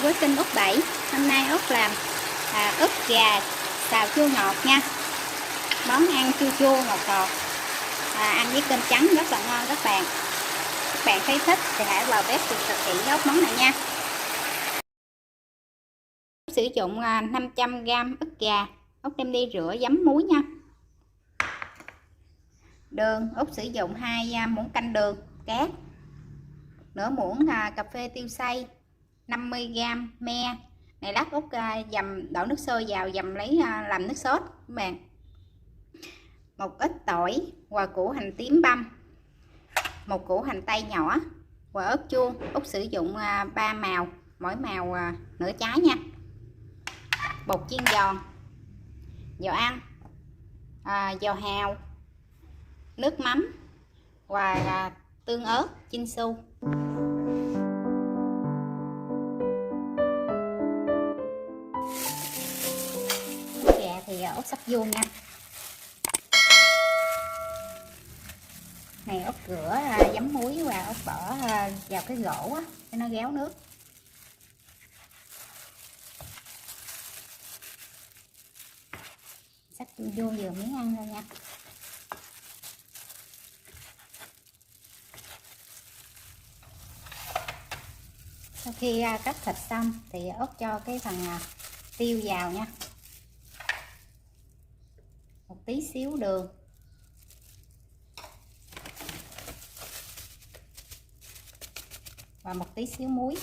với kênh Út Bảy. Hôm nay Út làm ức gà xào chua ngọt nha. Món ăn chua chua ngọt ngọt, ăn với cơm trắng rất là ngon các bạn. Các bạn thấy thích thì hãy vào bếp cùng thực hiện nấu món này nha. Sử dụng 500g ức gà. Út đem đi rửa giấm muối nha. Đường, Út sử dụng 2 muỗng canh đường cát, nửa muỗng cà phê tiêu xay, 50g me. Này lát Út dầm đổ nước sôi vào dầm lấy làm nước sốt các bạn. Một ít tỏi và củ hành tím băm, một củ hành tây nhỏ và ớt chuông. Út sử dụng 3 màu, mỗi màu nửa trái nha. Bột chiên giòn, dầu ăn, dầu hào, nước mắm và tương ớt chiên su. Gà thì Út sắp vuông nha. Này Út rửa giấm muối và Út bỏ vào cái gỗ á, cho nó réo nước. Sắc vuông vừa miếng ăn thôi nha. Sau khi cắt thịt xong thì Út cho cái phần tiêu vào nha. Một tí xíu đường, và một tí xíu muối,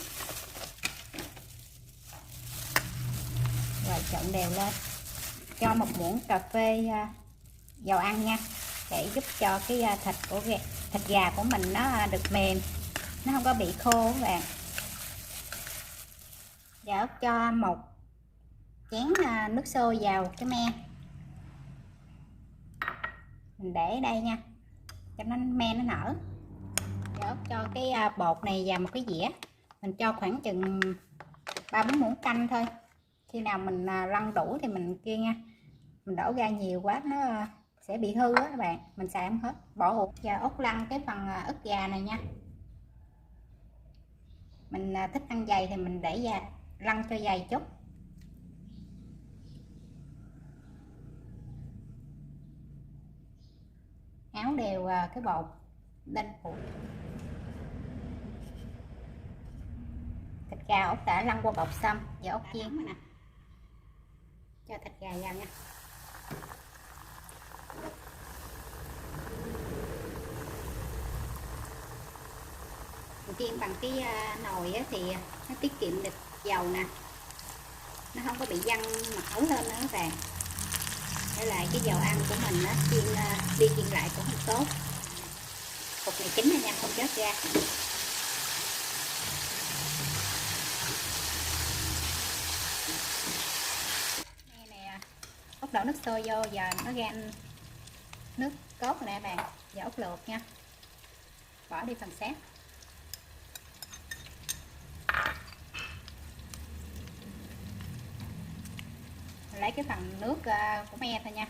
rồi trộn đều lên. Cho một muỗng cà phê dầu ăn nha, để giúp cho cái thịt gà của mình nó được mềm, nó không có bị khô các bạn. Và Út cho một chén nước sôi vào cái me, mình để ở đây nha, cho nó me nó nở. Và Út cho cái bột này vào một cái dĩa, mình cho khoảng chừng 3-4 muỗng canh thôi. Khi nào mình lăn đủ thì mình kia nha. Mình đổ ra nhiều quá nó sẽ bị hư á các bạn, mình xài không hết, bỏ hụt. Giờ Út lăn cái phần ức gà này nha. Mình thích ăn dày thì mình để ra lăn cho dày chút. Áo đều cái bột lên phủ. Thịt gà Út đã lăn qua bột xong, giờ Út chiên nè. Cho thịt gà vào nha. Mình chiên bằng cái nồi thì nó tiết kiệm được dầu nè, nó không có bị văng mỡ lên nữa các bạn. Để lại cái dầu ăn của mình nó chiên đi chiên lại cũng không tốt. Cục này chín rồi nha, không rớt ra. Đây nè, Út đổ nước sôi vô, giờ nó ra nước cốt nè bạn. Giờ Út luộc nha, bỏ đi phần xác. Lấy cái phần nước của me thôi nha.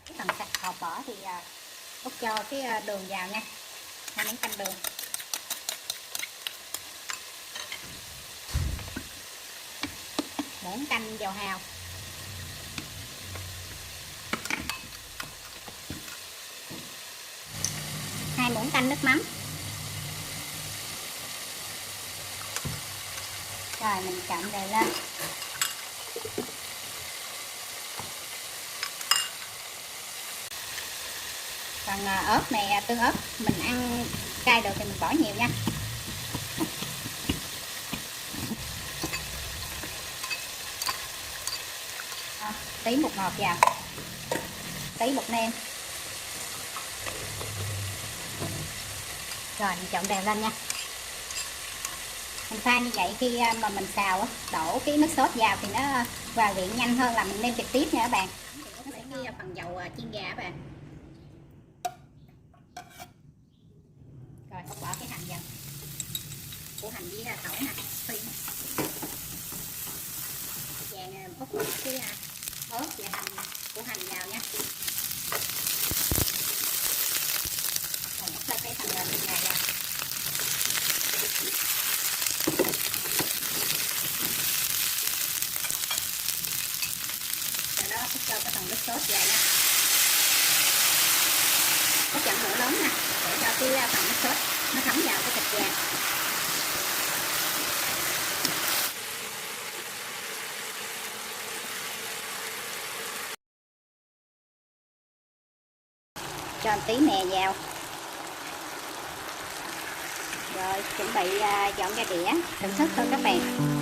Cái phần sạch hộp bỏ thì Út cho cái đường vào nha, 2 muỗng canh đường, muỗng canh dầu hào, hai muỗng canh nước mắm. Rồi mình trộn đều lên. Phần ớt này, tương ớt mình ăn cay được thì mình bỏ nhiều nha. Tí bột ngọt vào, tí bột nêm. Rồi mình trộn đều lên nha. Mình pha như vậy khi mà mình xào đổ cái nước sốt vào thì nó vào vị nhanh hơn là mình nêm trực tiếp nha các bạn. Nó sẽ cái phần dầu chiên gà các bạn. Rồi Út bỏ cái hành vào, củ hành với tỏi nè, phi. Vàng Út bỏ cái ớt và hành, củ hành vào nha. Rồi Út cho cái phần gà vào. đó cho cái phần nước sốt vào đó. Có chọn lửa lớn nè để cho cái phần nước sốt nó thấm vào cái thịt gà. Cho một tí mè vào. Rồi chuẩn bị dọn ra đĩa thưởng thức thôi các bạn.